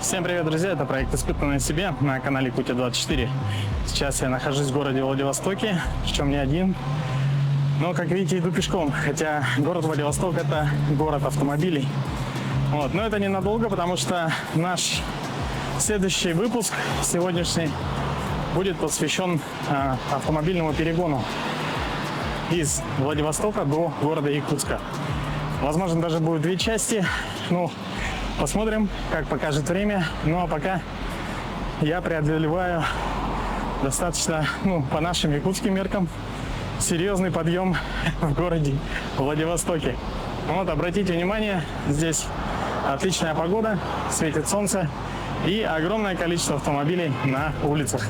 Всем привет, друзья! Это проект «Испытанный на себе» на канале Кути24. Сейчас я нахожусь в городе Владивостоке, причем не один. Но, как видите, иду пешком, хотя город Владивосток – это город автомобилей. Вот. Но это ненадолго, потому что наш следующий выпуск, сегодняшний, будет посвящен автомобильному перегону из Владивостока до города Якутска. Возможно, даже будет две части. Ну, посмотрим, как покажет время. Ну, а пока я преодолеваю достаточно, по нашим якутским меркам, серьезный подъем в городе Владивостоке. Вот, обратите внимание, здесь отличная погода, светит солнце и огромное количество автомобилей на улицах.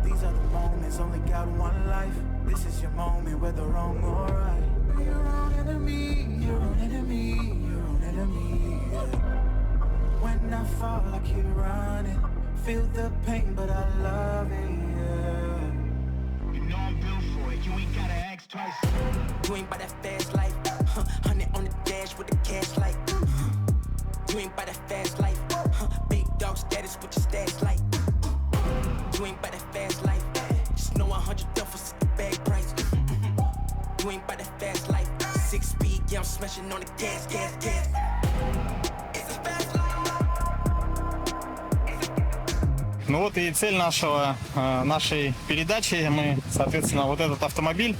These are the moments, only got one life. This is your moment, whether wrong or right. Your own enemy, your own enemy, your own enemy. Yeah. When I fall, I keep running. Feel the pain, but I love it. Yeah. You know I'm built for it. You ain't gotta ask twice. You ain't by that fast life. 100 on the dash with the cash light. You ain't by that fast life. Big dog status with your stats like. You ain't by that fast life. Just know 100 duffers at the bag price. You ain't by that fast life. 6 speed, yeah, I'm smashing on the gas, gas, gas. It's a fast life. Ну вот и цель нашей передачи. Мы, соответственно, вот этот автомобиль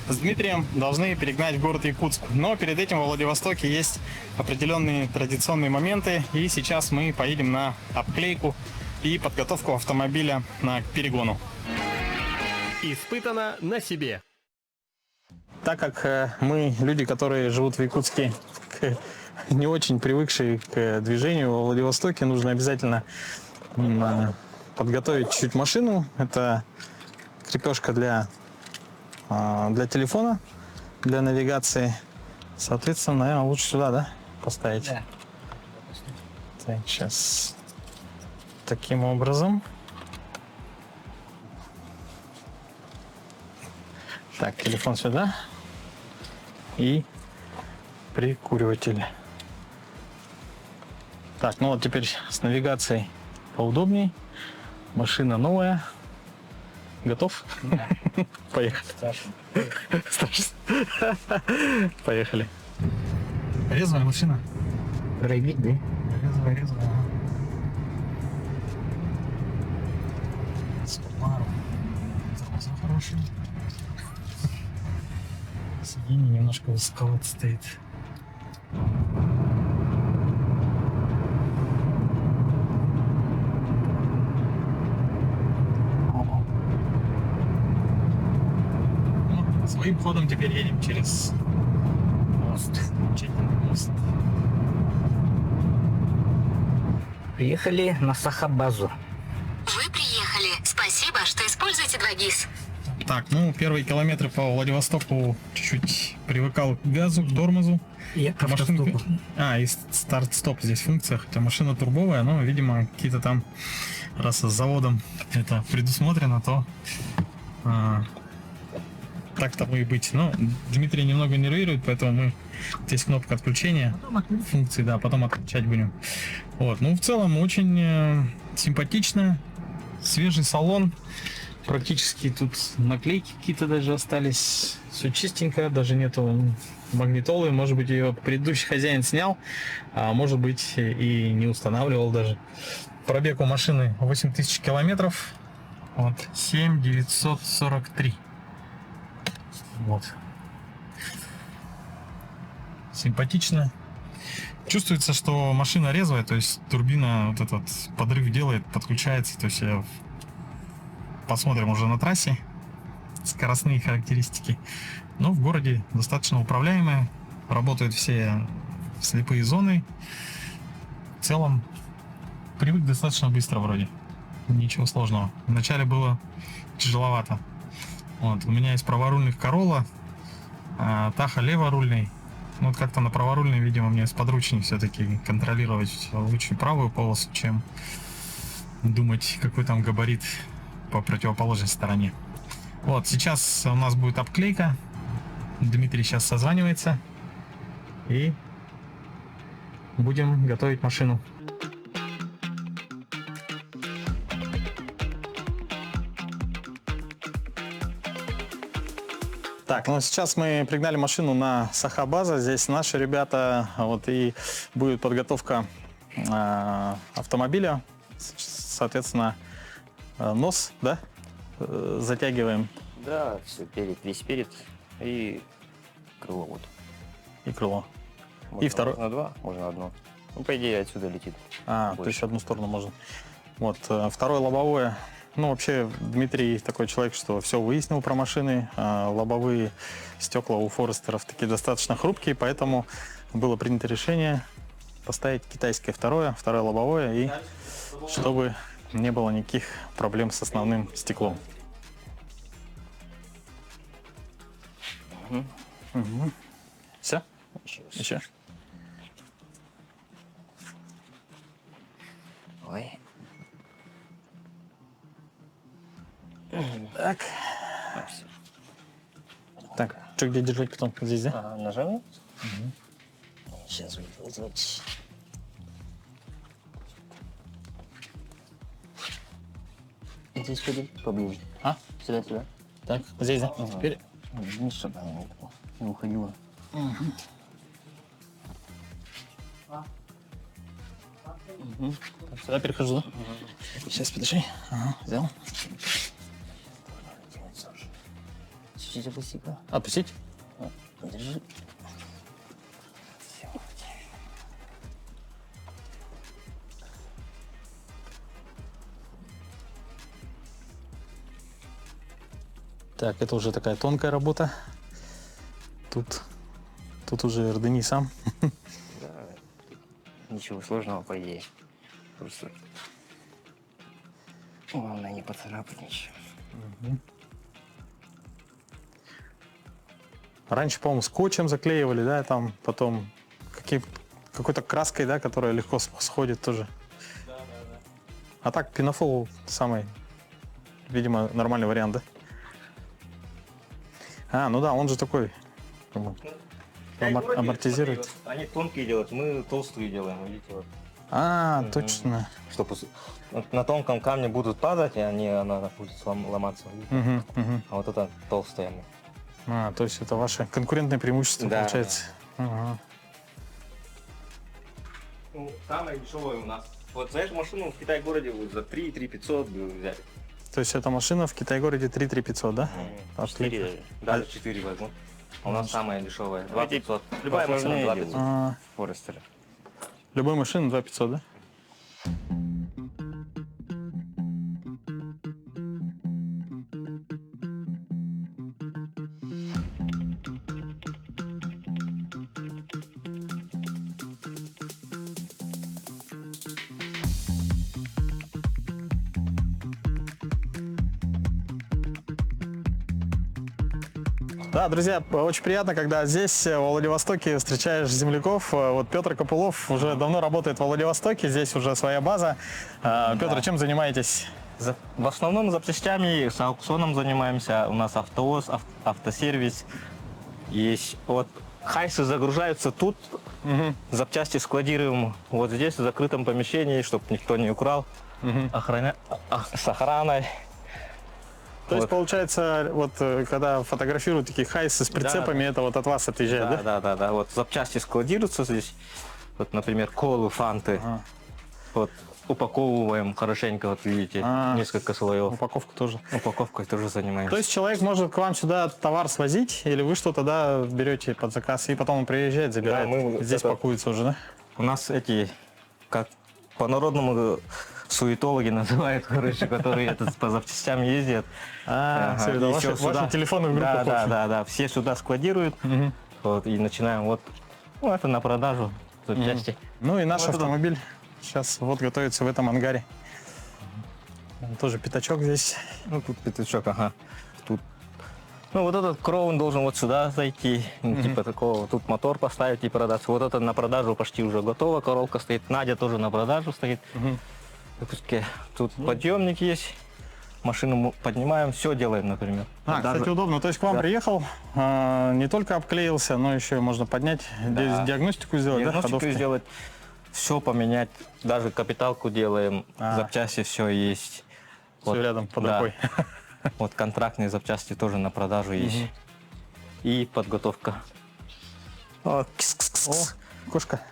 с Дмитрием должны перегнать в город Якутск. Но перед этим во Владивостоке есть определенные традиционные моменты. И сейчас мы поедем на обклейку и подготовку автомобиля к перегону. Испытано на себе. Так как мы люди, которые живут в Якутске, не очень привыкшие к движению во Владивостоке, нужно обязательно подготовить чуть-чуть машину. Это крепежка для телефона, для навигации. Соответственно, наверное, лучше сюда, да, поставить? Да. Так, сейчас таким образом. Так, телефон сюда и прикуриватель. Так, ну вот теперь с навигацией поудобней. Машина новая. Готов? Да. Поехали. Поехали. Резвая машина. Рейвик, да? Резвая. Subaru. Тормоза хорошие. Сиденье немножко высоковато стоит. Своим ходом теперь едем через мост. Мост. Приехали на Сахабазу. Вы приехали. Спасибо, что используете 2GIS. Так, первые километры по Владивостоку чуть-чуть привыкал к газу, к тормозу. И автостопу. И старт-стоп здесь функция, хотя машина турбовая, но, видимо, какие-то там, раз с заводом это предусмотрено, то так тому и быть. Но Дмитрий немного нервирует, поэтому мы здесь кнопка отключения функции, да, потом отключать будем. Вот, в целом очень симпатично, свежий салон. Практически тут наклейки какие-то даже остались. Все чистенько, даже нету магнитолы. Может быть, ее предыдущий хозяин снял, а может быть и не устанавливал даже. Пробег у машины 8000 километров. Вот, 7943. Вот. Симпатично. Чувствуется, что машина резвая, то есть турбина вот этот подрыв делает, подключается. То есть посмотрим уже на трассе скоростные характеристики. Но в городе достаточно управляемая. Работают все слепые зоны. В целом привык достаточно быстро вроде. Ничего сложного. Вначале было тяжеловато. Вот, у меня есть праворульных Corolla, Таха леворульный. Ну вот как-то на праворульной, видимо, мне сподручнее все-таки контролировать лучше правую полосу, чем думать, какой там габарит по противоположной стороне. Вот, сейчас у нас будет обклейка. Дмитрий сейчас созванивается. И будем готовить машину. Так, ну сейчас мы пригнали машину на Сахабаза. Здесь наши ребята, вот, и будет подготовка автомобиля. Соответственно, нос, да, затягиваем. Да, все, весь перед и крыло вот. И крыло. Можно И второй. на два, можно одно. Ну, по идее, отсюда летит. То есть одну сторону можно. Вот, второе лобовое. Ну, вообще, Дмитрий такой человек, что все выяснил про машины. Лобовые стекла у Форестеров такие достаточно хрупкие, поэтому было принято решение поставить китайское второе лобовое, и чтобы не было никаких проблем с основным стеклом. Угу. Все? Еще? Ой. Так. Так, что где держать потом? Здесь, да? Ага, нажали? Сейчас вызвать. Здесь ходи поближе. А? Сюда. Так, здесь, да? Теперь. Ну, чтобы она не уходила. Сюда перехожу, да? Сейчас, подожди. Ага, взял. Чуть-чуть опусти-ка. Отпустить? Держи. Так, это уже такая тонкая работа. Тут уже РДНИ сам. Да. Ничего сложного, по идее. Просто главное не поцарапать ничего. Раньше, по-моему, скотчем заклеивали, да, там потом какой-то краской, да, которая легко сходит тоже. Да. А так, пенофол самый, видимо, нормальный вариант, да? Ну да, он же такой, амортизирует. Они тонкие делают, мы толстые делаем, видите, вот. Точно. Чтобы на тонком камне будут падать, и она будет ломаться. А вот это толстая. То есть это ваше конкурентное преимущество, да, получается. Да. Ага. Ну, самое дешевое у нас. Вот за эту машину в Китай-городе вот за 3 500 взяли. То есть эта машина в Китай-городе 3 500, да? 4, даже 4 возьму. А у нас самая дешевая, 2 500. Любая машина 2 500. Форестер. Любой машина 2 500, да? Да, друзья, очень приятно, когда здесь, в Владивостоке, встречаешь земляков. Вот Петр Копылов уже давно работает в Владивостоке, здесь уже своя база. Петр, чем занимаетесь? В основном запчастями, с аукционом занимаемся. У нас автовоз, автосервис. Есть вот хайсы загружаются тут, запчасти складируем вот здесь, в закрытом помещении, чтобы никто не украл. С охраной. То есть, получается, вот когда фотографируют такие хайсы с прицепами, это вот от вас отъезжает, да? Да. Вот запчасти складируются здесь. Вот, например, колы, фанты. Вот упаковываем хорошенько, вот видите, несколько слоев. Упаковку тоже. Упаковкой тоже занимаемся. То есть человек может к вам сюда товар свозить, или вы что-то, да, берете под заказ, и потом он приезжает, забирает. Да, здесь пакуется уже, да? У нас эти, как по-народному, суетологи называют, короче, которые по запчастям ездят. Все, это ваши телефоны в группах. Да, все сюда складируют, вот, и начинаем вот, это на продажу запчасти. Ну и наш автомобиль сейчас вот готовится в этом ангаре. Тоже пятачок здесь. Ну тут пятачок, тут Ну, вот этот кроун должен вот сюда зайти, ну, типа такого. Тут мотор поставить и продаться. Вот это на продажу почти уже готово, коробка стоит. Надя тоже на продажу стоит. Допустим, тут подъемник есть. Машину мы поднимаем, все делаем, например. Кстати, удобно. То есть к вам Да. приехал, не только обклеился, но еще и можно поднять, Да. диагностику сделать, Диагностику ходовки? сделать, все поменять, даже капиталку делаем, А. запчасти все есть. Все рядом, под да. рукой. Вот контрактные запчасти тоже на продажу есть. И подготовка. О, О, кошка.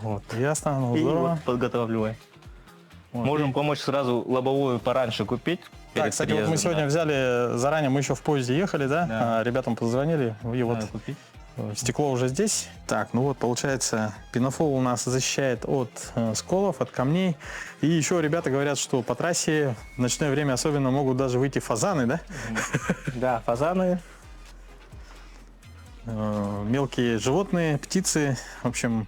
вот. Ясно, ну И здорово. вот подготавливаем. Вот. Можем помочь сразу лобовую пораньше купить. Так, перед кстати, вот мы приездом, сегодня да. взяли заранее, мы еще в поезде ехали, да? Да. Ребятам позвонили, и вот Надо купить. стекло уже здесь. Так, ну вот, получается, пенофол у нас защищает от сколов, от камней. И еще ребята говорят, что по трассе в ночное время особенно могут даже выйти фазаны, да? Да, фазаны. Мелкие животные, птицы, в общем,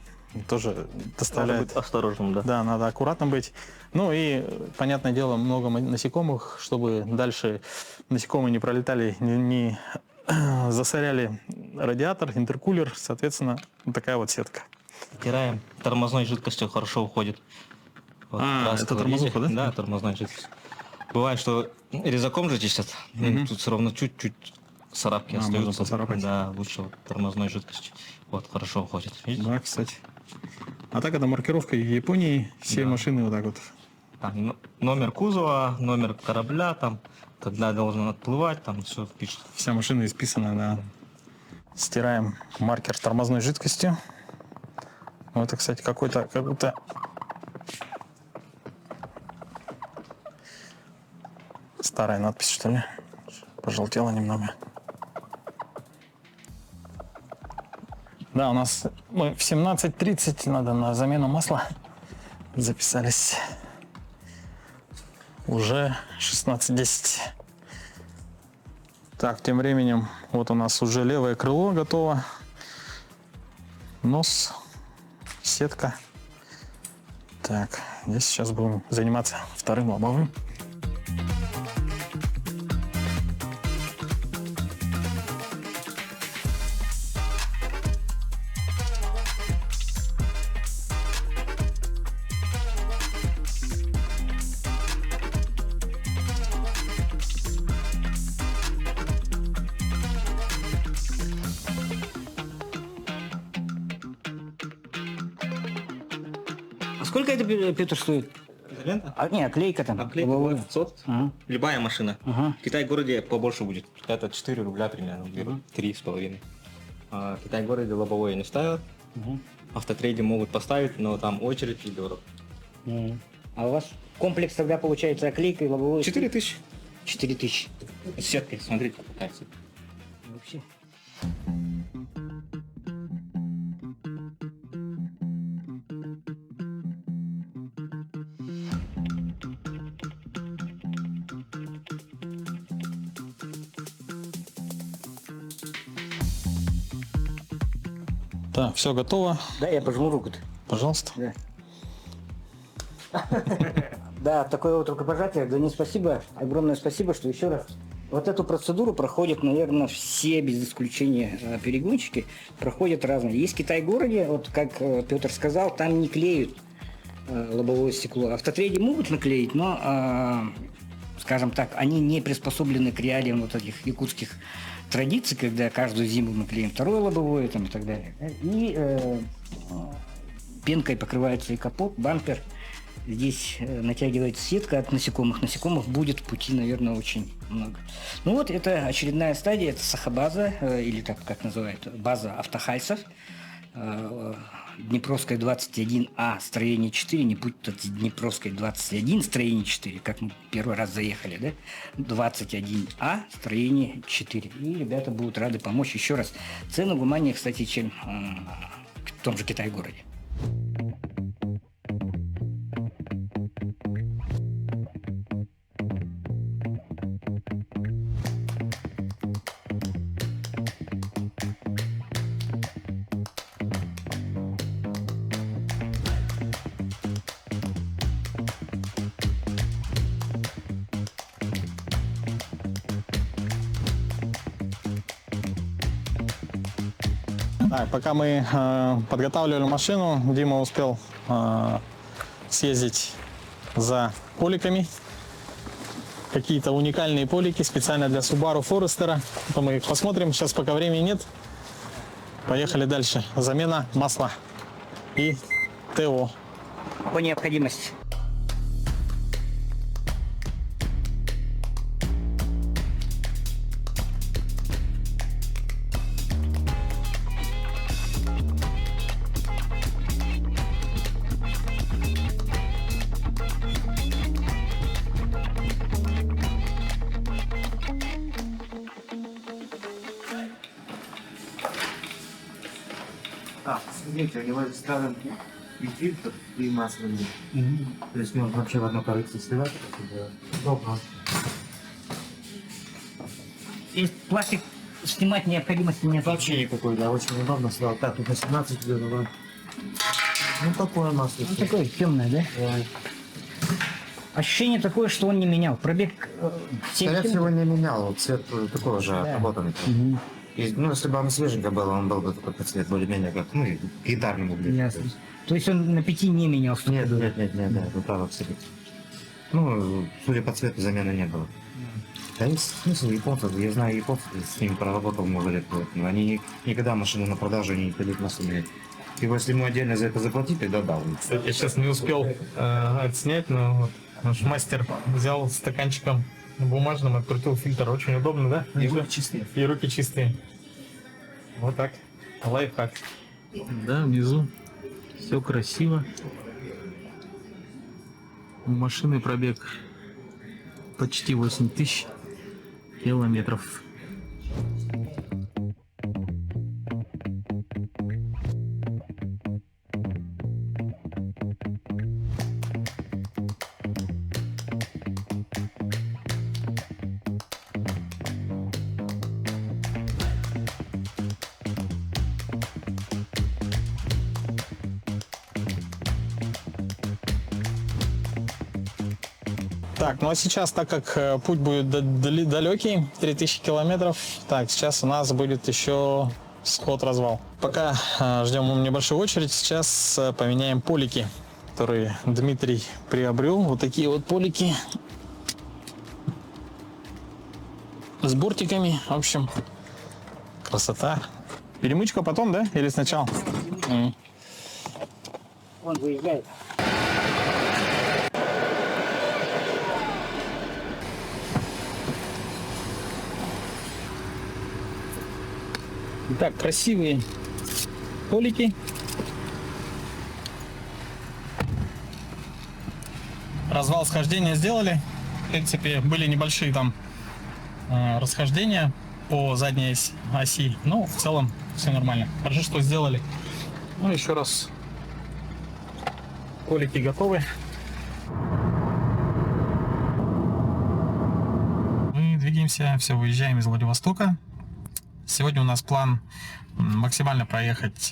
тоже Надо доставляют. быть осторожным, да. Да, надо аккуратно быть. Ну и, понятное дело, много насекомых, чтобы дальше насекомые не пролетали, не засоряли радиатор, интеркулер, соответственно, вот такая вот сетка. Стираем. Тормозной жидкостью хорошо уходит. Вот, краска, это вы тормозуха, видите? да? Да, тормозная жидкость. Бывает, что резаком же чистят, и тут все равно чуть-чуть царапки можно остаются. поцарапать. Да, лучше вот тормозной жидкостью. Вот, хорошо уходит. Видите? Да, кстати. А так это маркировка Японии, все Да. машины вот так вот. Там номер кузова, номер корабля, там, когда должен отплывать, там все пишет. Вся машина исписана, да. Стираем маркер тормозной жидкостью. Ну, это, кстати, какой-то, как будто... Старая надпись, что ли? Пожелтела немного. Да, у нас мы в 17:30 надо на замену масла записались. Уже 16:10. Так, тем временем вот у нас уже левое крыло готово. Нос, сетка. Так, здесь сейчас будем заниматься вторым лобовым. А сколько это, Петр, стоит? Изолента? А, не, оклейка там. Оклейка лобовая. 500. Ага. Любая машина. Ага. В Китай-городе побольше будет. Это 4 рубля примерно, 3,5. А в Китай-городе лобовое не ставят. В автотрейде могут поставить, но там очередь и дорого. Мгм. А у вас комплекс тогда получается оклейка и лобовой? 4000. 4000. С сеткой, смотрите, какая сетка. Вообще. Так, все готово. Да, я пожму руку-то. Пожалуйста. Да. Да, такое вот рукопожатие. Да не спасибо, огромное спасибо, что еще раз. Вот эту процедуру проходят, наверное, все без исключения перегонщики. Проходят разные. Есть в Китай-городе, вот как Петр сказал, там не клеют лобовое стекло. Автотрейде могут наклеить, но, скажем так, они не приспособлены к реалиям вот этих якутских традиций, когда каждую зиму мы клеим второе лобовое там, и так далее. И пенкой покрывается и капот, бампер. Здесь натягивается сетка от насекомых. Насекомых будет в пути, наверное, очень много. Ну вот, это очередная стадия, это сахабаза, или так, как называют, база автохальсов. Днепровская 21А, строение 4, не путать с Днепровской 21, строение 4, как мы первый раз заехали, да? 21А, строение 4. И ребята будут рады помочь. Еще раз, цены гуманнее, кстати, чем в том же Китай-городе. Так, пока мы подготавливали машину, Дима успел съездить за поликами. Какие-то уникальные полики специально для Subaru Forester. То мы их посмотрим. Сейчас пока времени нет. Поехали дальше. Замена масла и ТО. По необходимости. Смотрите, у него ставим и фильтр, и масляный. То есть можно вообще в одно корыто сливать, чтобы удобно. И пластик снимать необходимости нет. Вообще никакой, да, очень удобно сливать. Так, тут на 17 идет, да. Ну такое масло. Ну, такое темное, да? Ощущение такое, что он не менял. Пробег Скорее всего, не менял. Вот цвет такой же отработанный. И, ну, если бы он свеженько был, он был бы такой цвет более-менее как, ну, гитарный угле. Ясно. То есть он на 5 не менял? Нет, да, вы правы абсолютно. Ну, судя по цвету, замены не было. Да есть смысл японцев, я знаю японцев, с ними проработал много лет. Но они никогда машины на продажу не дают масло менять. И если ему отдельно за это заплатить, тогда да. Я сейчас не успел отснять, но вот наш мастер взял стаканчиком бумажным, открутил фильтр. Очень удобно, да? И руки чистые. И руки чистые. Вот так. Лайфхак. Да, внизу все красиво. У машины пробег почти 8000 километров. Так, ну а сейчас, так как путь будет далекий, 3000 километров, так, сейчас у нас будет еще сход-развал. Пока ждем небольшую очередь, сейчас поменяем полики, которые Дмитрий приобрел. Вот такие вот полики с бортиками, в общем, красота. Перемычка потом, да? Или сначала? Он выезжает. Итак, красивые полики. Развал схождения сделали. В принципе, были небольшие там расхождения по задней оси. Но в целом все нормально. Хорошо, что сделали. Ну, еще раз. Полики готовы. Мы двигаемся, все, выезжаем из Владивостока. Сегодня у нас план максимально проехать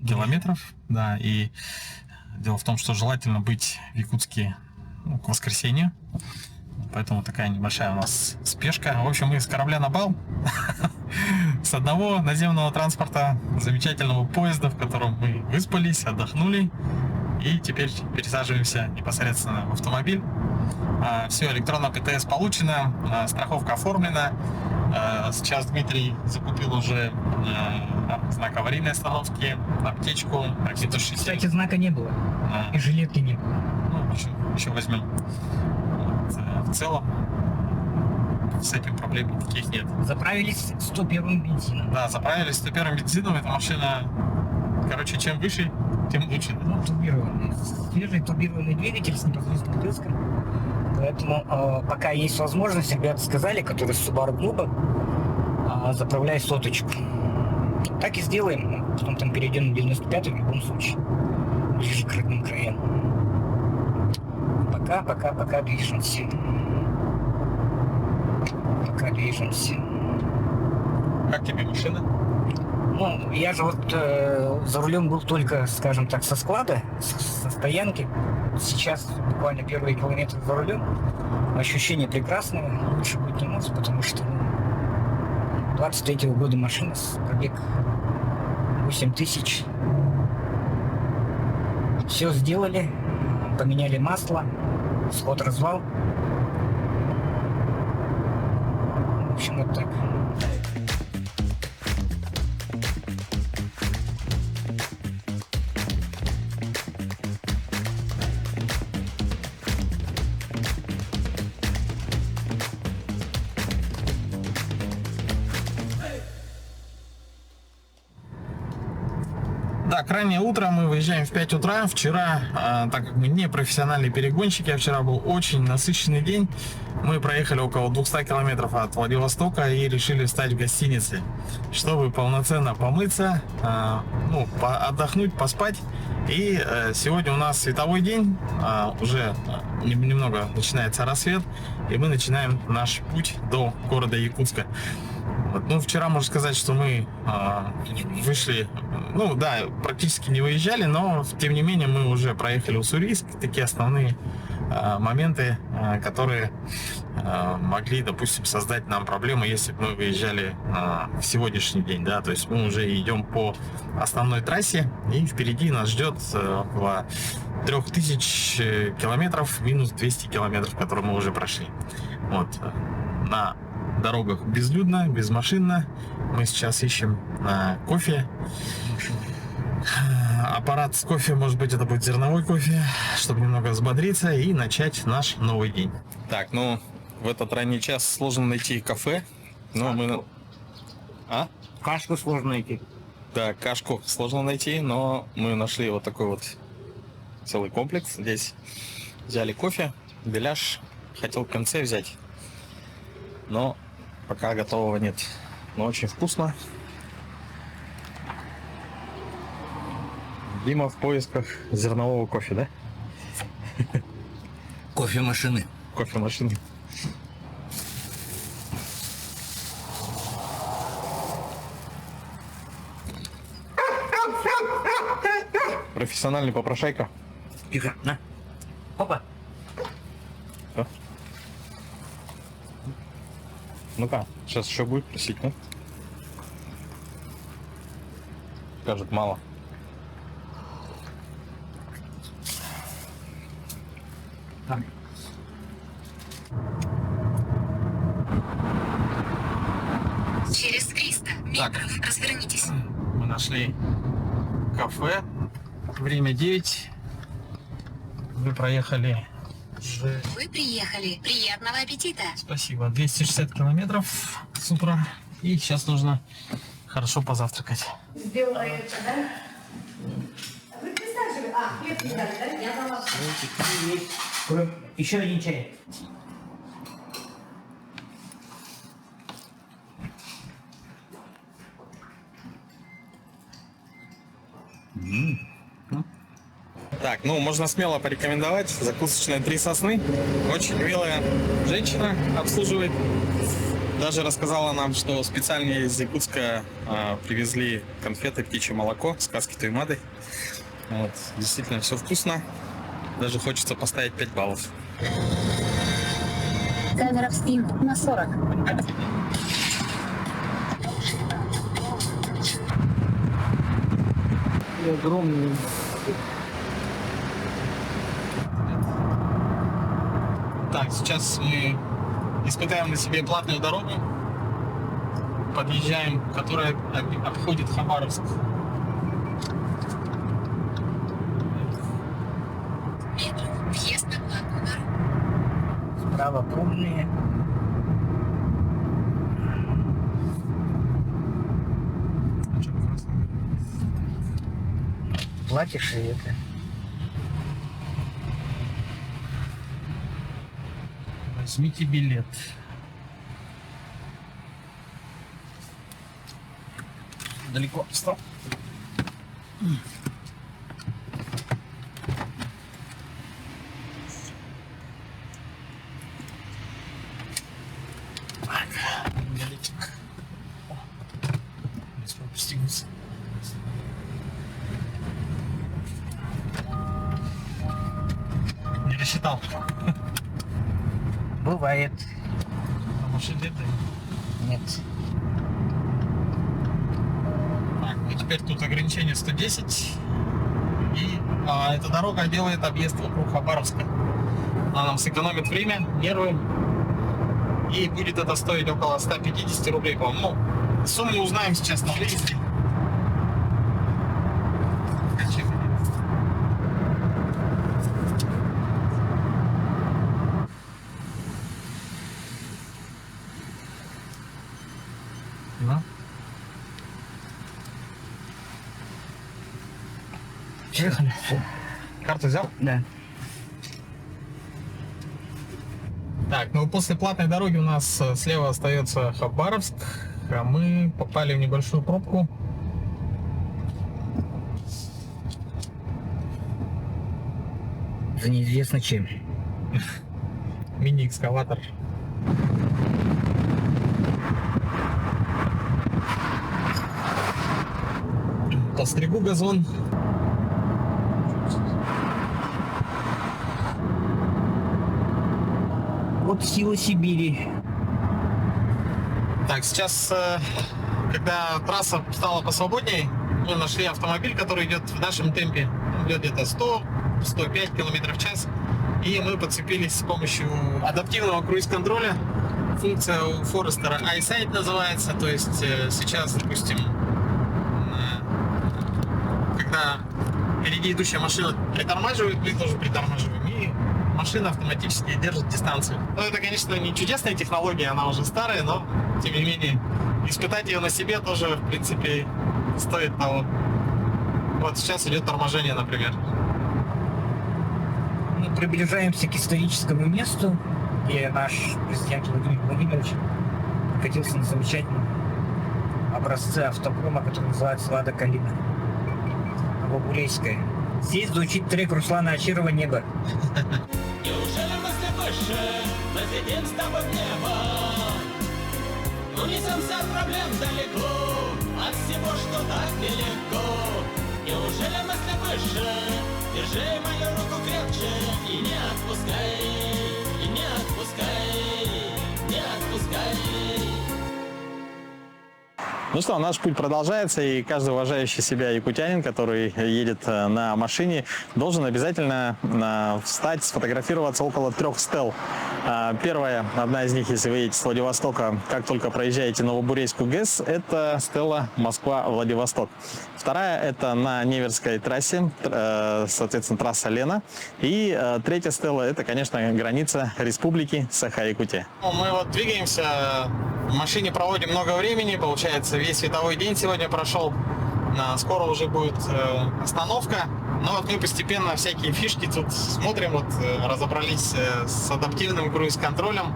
километров, да, и дело в том, что желательно быть в Якутске к воскресенью, поэтому такая небольшая у нас спешка. В общем, мы с корабля на бал, с одного наземного транспорта, замечательного поезда, в котором мы выспались, отдохнули, и теперь пересаживаемся непосредственно в автомобиль. Все, электронная ПТС получена, страховка оформлена. Сейчас Дмитрий закупил уже знак аварийной остановки, аптечку, ракетушитель. Кстати, знака не было. И жилетки не было. Ну, еще возьмем. Вот. В целом с этим проблем никаких нет. Заправились 101 бензином. Да, заправились 101 бензином. Эта машина, короче, чем выше, тем лучше. Ну, турбированный. Свежий турбированный двигатель с непосредственным впрыском. Поэтому пока есть возможность, ребята сказали, которые с Subaru клуба, заправляй соточку. Так и сделаем. Потом там перейдем на 95-й в любом случае. Ближе к родным краям. Пока движемся. Пока движемся. Как тебе машина? Ну, я же вот за рулем был только, скажем так, со склада, со стоянки. Сейчас буквально первые километры за рулем. Ощущение прекрасное, лучше быть не может, потому что 23-го года машина, пробег 8000. Все сделали, поменяли масло, сход-развал. В общем, вот так. Так, раннее утро, мы выезжаем в 5 утра. Вчера, так как мы не профессиональные перегонщики, а вчера был очень насыщенный день, мы проехали около 200 километров от Владивостока и решили встать в гостинице, чтобы полноценно помыться, отдохнуть, поспать. И сегодня у нас световой день, уже немного начинается рассвет, и мы начинаем наш путь до города Якутска. Ну, вчера можно сказать, что мы вышли, практически не выезжали, но тем не менее мы уже проехали Уссурийск. Такие основные моменты, которые могли, допустим, создать нам проблемы, если бы мы выезжали в сегодняшний день, да, то есть мы уже идем по основной трассе, и впереди нас ждет около 3000 километров минус 200 километров, которые мы уже прошли. Вот. На дорогах безлюдно, безмашинно. Мы сейчас ищем кофе. Аппарат с кофе, может быть, это будет зерновой кофе, чтобы немного взбодриться и начать наш новый день. Так, в этот ранний час сложно найти кафе, но мы... Кашку сложно найти. Да, кашку сложно найти, но мы нашли вот такой вот целый комплекс. Здесь взяли кофе, беляш, хотел в конце взять, но пока готового нет. Но очень вкусно. Дима в поисках зернового кофе, да? Кофемашины. Кофемашины. Профессиональный попрошайка. Тихо, на. Опа. Что? Ну-ка, сейчас еще будет просить, да? Скажет мало. Так. Через 300 метров развернитесь. Мы нашли кафе. Время 9. Вы проехали уже... Вы приехали. Приятного аппетита. Спасибо. 260 километров с утра. И сейчас нужно хорошо позавтракать. Сделается, да? Вы присаживайтесь. Хлеб не дали, да? Я дала. Еще один чай. Так, можно смело порекомендовать. Закусочная «Три сосны». Очень милая женщина обслуживает. Даже рассказала нам, что специально из Якутска привезли конфеты, птичье молоко, сказки Туймады. Вот, действительно, все вкусно. Даже хочется поставить 5 баллов. Камера в спин на 40. Огромный. Так, сейчас мы испытаем на себе платную дорогу. Подъезжаем, которая обходит Хабаровск. Въезд на платную дорогу. Справа пробные. Платишь и это. Возьмите билет. Далеко встал. Билетик. Не смог пристегнуться. Не рассчитал. Бывает. А машин нет, да? Нет. Так, теперь тут ограничение 110. И эта дорога делает объезд вокруг Хабаровска. Она нам сэкономит время, нервы. И будет это стоить около 150 рублей, по-моему. Ну, сумму узнаем сейчас на выезде. Поехали. Карту взял? Да. Так, ну после платной дороги у нас слева остается Хабаровск, а мы попали в небольшую пробку. За неизвестно чем. Мини-экскаватор. Постригу газон. Вот сила Сибири. Так, сейчас, когда трасса стала посвободнее, мы нашли автомобиль, который идет в нашем темпе. Он идет где-то 100-105 км в час. И мы подцепились с помощью адаптивного круиз-контроля. Функция у Форестера iSight называется. То есть сейчас, допустим, когда впереди идущая машина притормаживает, мы тоже притормаживаем. И машина автоматически держит дистанцию. Ну, это, конечно, не чудесная технология, она уже старая, но, тем не менее, испытать ее на себе тоже, в принципе, стоит того. Вот сейчас идет торможение, например. Мы приближаемся к историческому месту, где наш президент Владимир Владимирович катился на замечательном образце автопрома, который называется «Лада Калина». Новобурейская. Здесь звучит трек Руслана Ачирова «Небо». Неужели мысли выше, взлетим с тобой в небо? Унесемся от проблем далеко, от всего, что так нелегко. Неужели мысли выше, держи мою руку крепче и не отпускай, и не отпускай, не отпускай. Ну что, наш путь продолжается, и каждый уважающий себя якутянин, который едет на машине, должен обязательно встать, сфотографироваться около 3 стел. Первая, одна из них, если вы едете с Владивостока, как только проезжаете Новобурейскую ГЭС, это стела Москва-Владивосток. Вторая – это на Неверской трассе, соответственно, трасса Лена. И третья стела – это, конечно, граница Республики Саха-Якутия. Мы вот двигаемся, в машине проводим много времени, получается, весь световой день сегодня прошел. Скоро уже будет остановка. Но вот мы постепенно всякие фишки тут смотрим, вот разобрались с адаптивным круиз-контролем.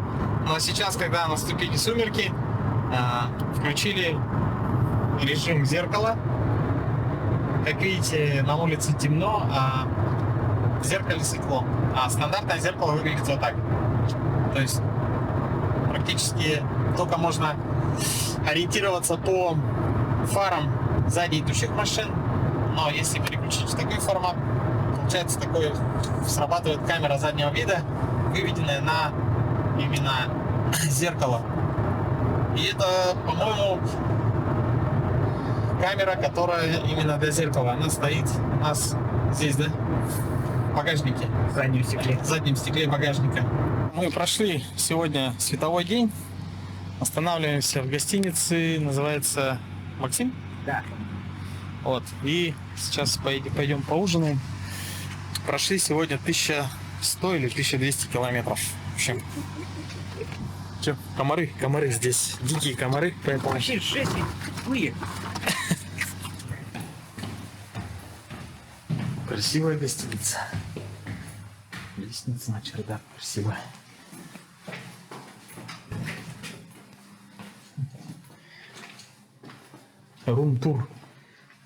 Но сейчас, когда наступили сумерки, включили режим зеркала. Как видите, на улице темно, а в зеркале светло. А стандартное зеркало выглядит вот так. То есть практически только можно ориентироваться по фарам сзади идущих машин. Но если переключить в такой формат, получается такой, срабатывает камера заднего вида, выведенная на именно зеркало. И это, по-моему, камера, которая именно для зеркала. Она стоит у нас здесь, да? В багажнике. В заднем стекле. В заднем стекле багажника. Мы прошли сегодня световой день. Останавливаемся в гостинице, называется Максим? Да. Вот. И сейчас пойдем поужинаем. Прошли сегодня 1100 или 1200 километров. В общем, что, комары здесь, дикие комары, поэтому... Вообще жесть, какие. Красивая гостиница. Лестница на чердак красивая. Рум-тур.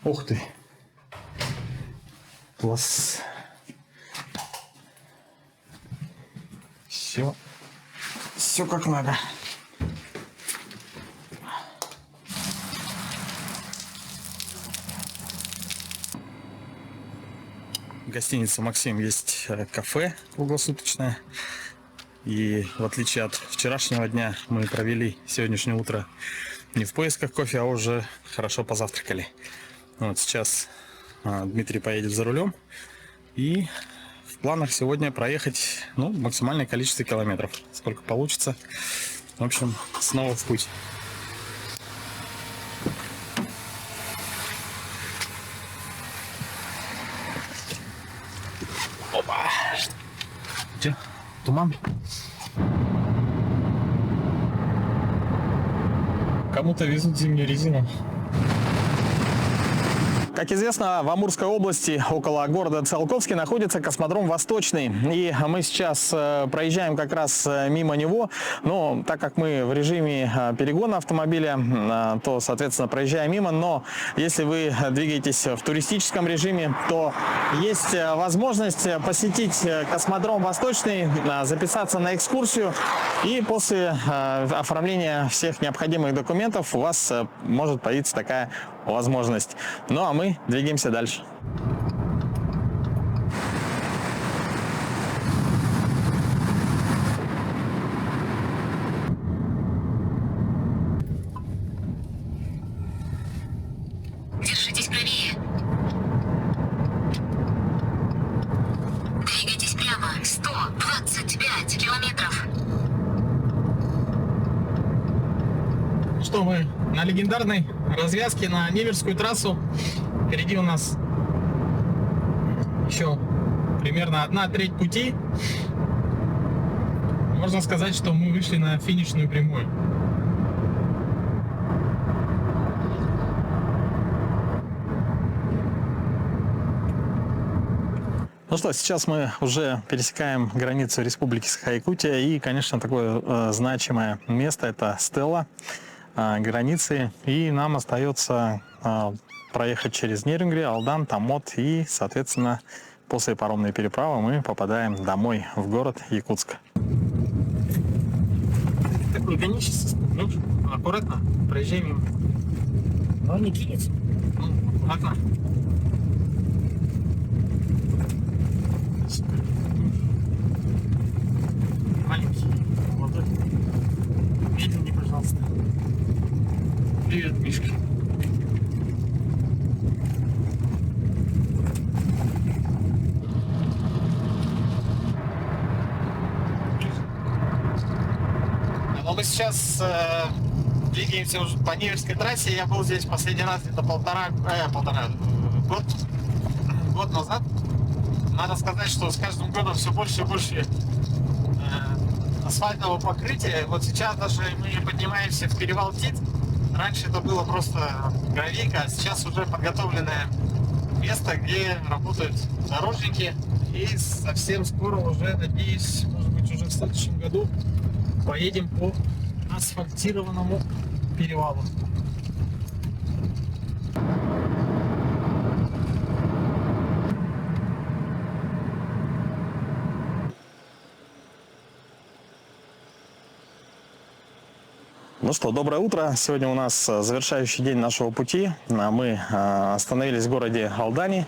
Ух ты. Класс. Все как надо. В гостинице «Максим» есть кафе круглосуточное. И в отличие от вчерашнего дня, мы провели сегодняшнее утро не в поисках кофе, а уже хорошо позавтракали. Вот сейчас Дмитрий поедет за рулем. И в планах сегодня проехать максимальное количество километров. Сколько получится. В общем, снова в путь. Опа! Че? Туман? Кому-то везут зимнюю резину. Как известно, в Амурской области около города Циолковский находится космодром Восточный. И мы сейчас проезжаем как раз мимо него. Но так как мы в режиме перегона автомобиля, то, соответственно, проезжаем мимо. Но если вы двигаетесь в туристическом режиме, то есть возможность посетить космодром Восточный, записаться на экскурсию. И после оформления всех необходимых документов у вас может появиться такая возможность. Ну а мы двигаемся дальше. Держитесь правее. Двигайтесь прямо. 125 километров. Что мы на легендарной развязке на Неверскую трассу. Впереди у нас еще примерно 1/3 пути. Можно сказать, что мы вышли на финишную прямую. Ну что, сейчас мы уже пересекаем границу Республики Саха-Якутия. И, конечно, такое значимое место – это стела границы. И нам остается проехать через Нерюнгри, Алдан, Томот. И, соответственно, после паромной переправы мы попадаем домой, в город Якутск. Так не гонись, аккуратно, проезжай мимо. Но он не кинется. Ладно. Маленький, молодой. Медленнее, пожалуйста. Привет, Мишка. Но мы сейчас двигаемся уже по Неверской трассе. Я был здесь последний раз где-то год назад. Надо сказать, что с каждым годом все больше и больше асфальтового покрытия. Вот сейчас даже мы поднимаемся в перевал Тит. Раньше это было просто гравийка, а сейчас уже подготовленное место, где работают дорожники. И совсем скоро уже, надеюсь, может быть уже в следующем году поедем по асфальтированному перевалу. Ну что, доброе утро. Сегодня у нас завершающий день нашего пути. Мы остановились в городе Алдане.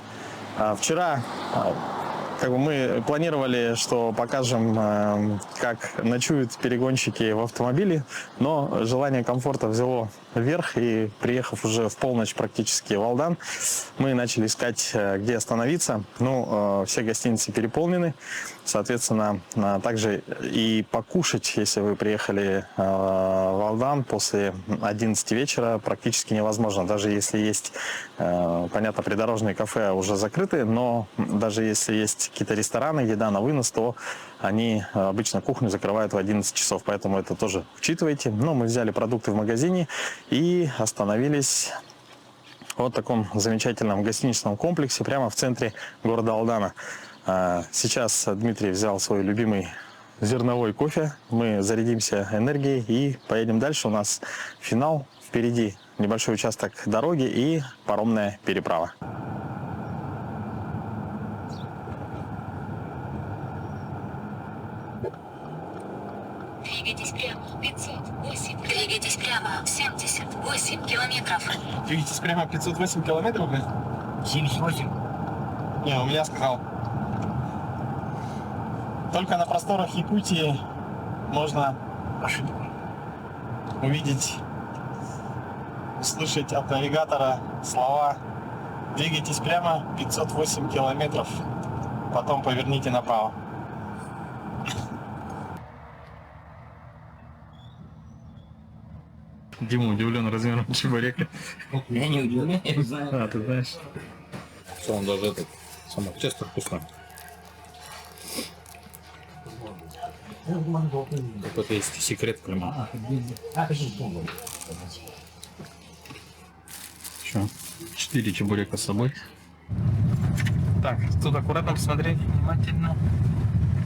Вчера мы планировали, что покажем, как ночуют перегонщики в автомобиле, но желание комфорта взяло вверх, и приехав уже в полночь практически в Алдан, мы начали искать, где остановиться. Все гостиницы переполнены, соответственно, также и покушать, если вы приехали в Алдан после 11 вечера, практически невозможно. Даже если есть, понятно, придорожные кафе уже закрыты, но даже если есть какие-то рестораны, еда на вынос, то они обычно кухню закрывают в 11 часов, поэтому это тоже учитывайте. Но мы взяли продукты в магазине и остановились в вот таком замечательном гостиничном комплексе прямо в центре города Алдана. Сейчас Дмитрий взял свой любимый зерновой кофе, мы зарядимся энергией и поедем дальше. У нас финал, впереди небольшой участок дороги и паромная переправа. Двигайтесь прямо 508. Двигайтесь прямо 78 километров. Двигайтесь прямо 508 километров, блин? 78. Не, у меня сказал. Только на просторах Якутии можно увидеть, услышать от навигатора слова двигайтесь прямо 508 километров, потом поверните направо. Дима удивлен размером чебурека. Я не удивлен, я знаю. А, ты знаешь. Что он даже этот, само тесто вкусно. Какой-то есть секрет прямо. Что? 4 чебурека с собой. Так, тут аккуратно посмотри, внимательно.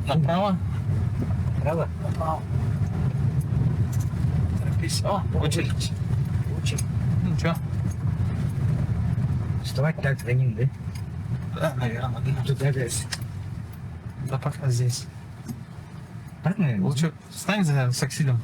Направо. Право? Направо. Торопись. О, очередь. Очередь. Ну чё? Вставать так за ним, да? Да, наверное. Туда дальше. Да пока здесь. Так, наверное? Лучше встань за саксидом.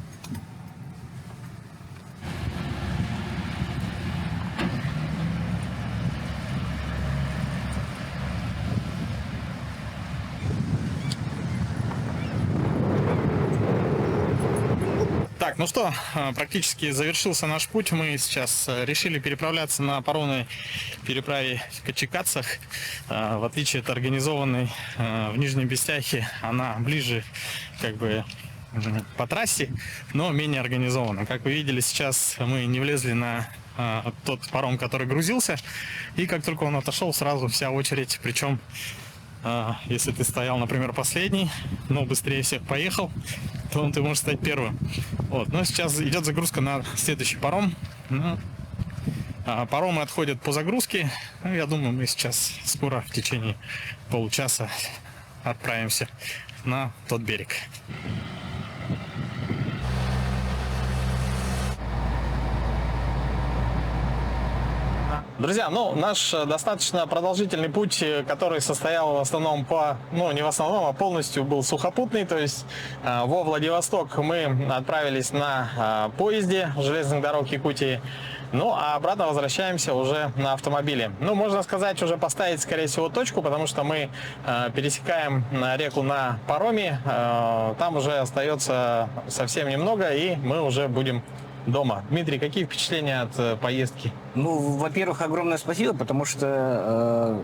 Так, ну что, практически завершился наш путь. Мы сейчас решили переправляться на паромной переправе в Качекацах. В отличие от организованной в Нижнем Бестяхе, она ближе как бы по трассе, но менее организована. Как вы видели, сейчас мы не влезли на тот паром, который грузился. И как только он отошел, сразу вся очередь. Причем, если ты стоял, например, последний, но быстрее всех поехал, то ты можешь стать первым. Вот. Но сейчас идет загрузка на следующий паром. Ну, паромы отходят по загрузке. Ну, я думаю, мы сейчас скоро в течение получаса отправимся на тот берег. Друзья, ну, наш достаточно продолжительный путь, который состоял в основном не в основном, а полностью был сухопутный, то есть во Владивосток мы отправились на поезде железных дорог Якутии, ну, а обратно возвращаемся уже на автомобиле. Ну, можно сказать, уже поставить, скорее всего, точку, потому что мы пересекаем реку на пароме, там уже остается совсем немного, и мы уже будем дома. Дмитрий, какие впечатления от поездки? Ну, во-первых, огромное спасибо, потому что,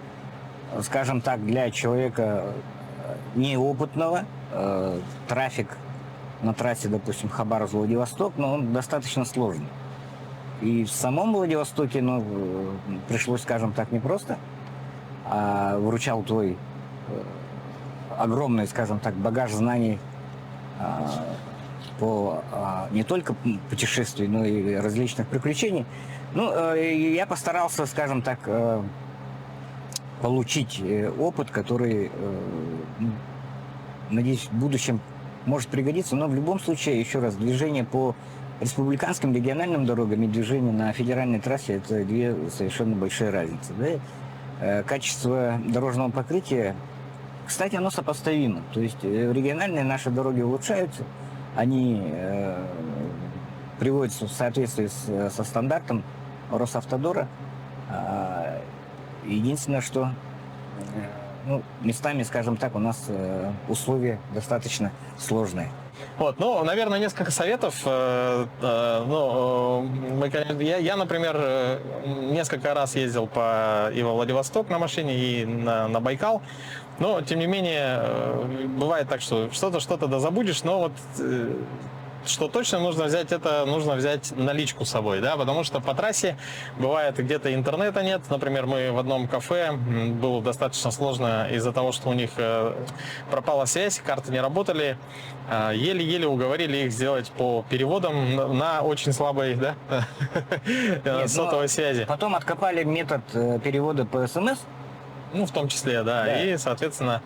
скажем так, для человека неопытного трафик на трассе, допустим, Хабаровск-Владивосток, но он достаточно сложный. И в самом Владивостоке, пришлось, скажем так, непросто, а выручал твой огромный, скажем так, багаж знаний по не только путешествий, но и различных приключений. Ну, я постарался, скажем так, получить опыт, который, надеюсь, в будущем может пригодиться. Но в любом случае, еще раз, движение по республиканским региональным дорогам и движение на федеральной трассе – это две совершенно большие разницы. Да? Качество дорожного покрытия, кстати, оно сопоставимо. То есть региональные наши дороги улучшаются, они приводятся в соответствии со стандартом Росавтодора. Единственное, что местами, скажем так, у нас условия достаточно сложные. Вот, ну, наверное, несколько советов. Я, например, несколько раз ездил и во Владивосток на машине, и на Байкал. Но, тем не менее, бывает так, что что-то да забудешь, но вот что точно нужно взять, это нужно взять наличку с собой, да, потому что по трассе бывает где-то интернета нет. Например, мы в одном кафе, было достаточно сложно из-за того, что у них пропала связь, карты не работали, еле-еле уговорили их сделать по переводам на очень слабой, да, сотовой связи. Потом откопали метод перевода по СМС. Ну, в том числе, да. И, соответственно,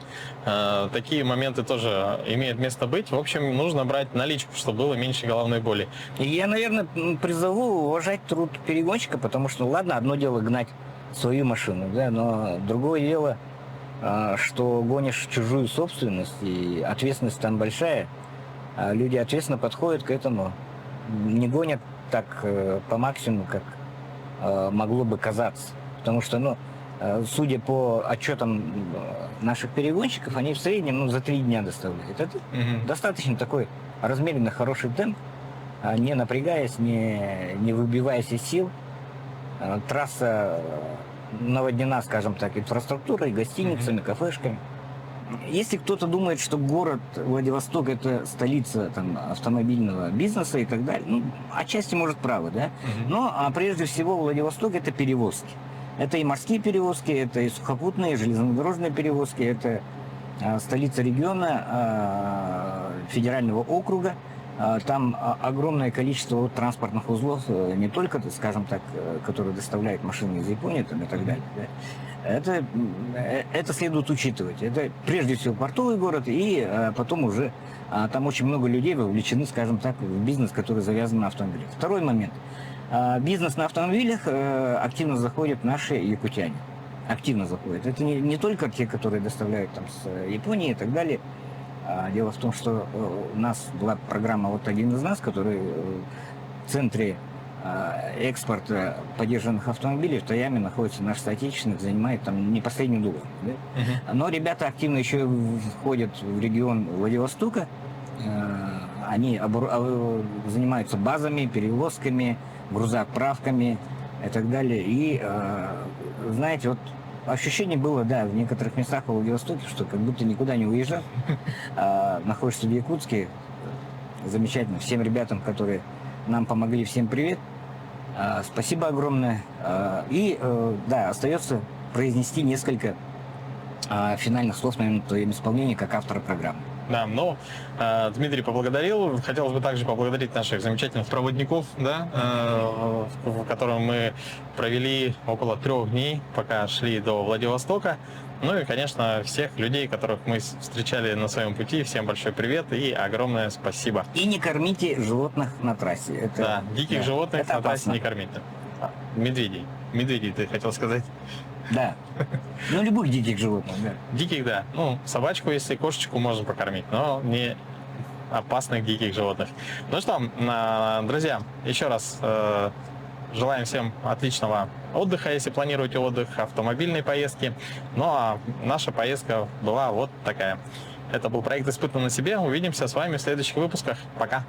такие моменты тоже имеют место быть. В общем, нужно брать наличку, чтобы было меньше головной боли. Я, наверное, призову уважать труд перегонщика, потому что, ладно, одно дело гнать свою машину, да, но другое дело, что гонишь чужую собственность, и ответственность там большая. Люди ответственно подходят к этому, не гонят так по максимуму, как могло бы казаться. Потому что, судя по отчетам наших перегонщиков, они в среднем за 3 дня доставляют. Это достаточно такой размеренный, хороший темп, не напрягаясь, не выбиваясь из сил. Трасса наводнена, скажем так, инфраструктурой, гостиницами, кафешками. Если кто-то думает, что город Владивосток это столица там, автомобильного бизнеса и так далее, ну, отчасти может правы, да? Но прежде всего Владивосток это перевозки. Это и морские перевозки, это и сухопутные, и железнодорожные перевозки, это столица региона, федерального округа. Там огромное количество транспортных узлов, не только, скажем так, которые доставляют машины из Японии там, и так далее. Да? Это следует учитывать. Это прежде всего портовый город, и потом уже там очень много людей вовлечены, скажем так, в бизнес, который завязан на автомобилях. Второй момент. Бизнес на автомобилях активно заходят наши якутяне. Активно заходят. Это не только те, которые доставляют там с Японии и так далее. Дело в том, что у нас была программа «Вот один из нас», который в центре экспорта подержанных автомобилей в Тояме находится наш соотечественник, занимает там не последнюю долю. Да? Но ребята активно еще входят в регион Владивостока. Они занимаются базами, перевозками, грузоотправками и так далее. И, знаете, вот ощущение было, да, в некоторых местах во Владивостоке, что как будто никуда не уезжал. Находишься в Якутске. Замечательно. Всем ребятам, которые нам помогли, всем привет. Спасибо огромное. И, да, остается произнести несколько финальных слов, наверное, в твоем исполнении как автора программы. Да, ну, Дмитрий поблагодарил. Хотелось бы также поблагодарить наших замечательных проводников, да, в котором мы провели около 3 дней, пока шли до Владивостока. Ну и, конечно, всех людей, которых мы встречали на своем пути. Всем большой привет и огромное спасибо. И не кормите животных на трассе. Это, да, диких животных это на опасно. трассе не кормите. Медведей. Медведей, ты хотел сказать? Да. Ну, любых диких животных, да. Диких, да. Ну, собачку, если кошечку можно покормить, но не опасных диких животных. Ну что, друзья, еще раз желаем всем отличного отдыха, если планируете отдых, автомобильной поездки. Ну а наша поездка была вот такая. Это был проект «Испытано на себе». Увидимся с вами в следующих выпусках. Пока!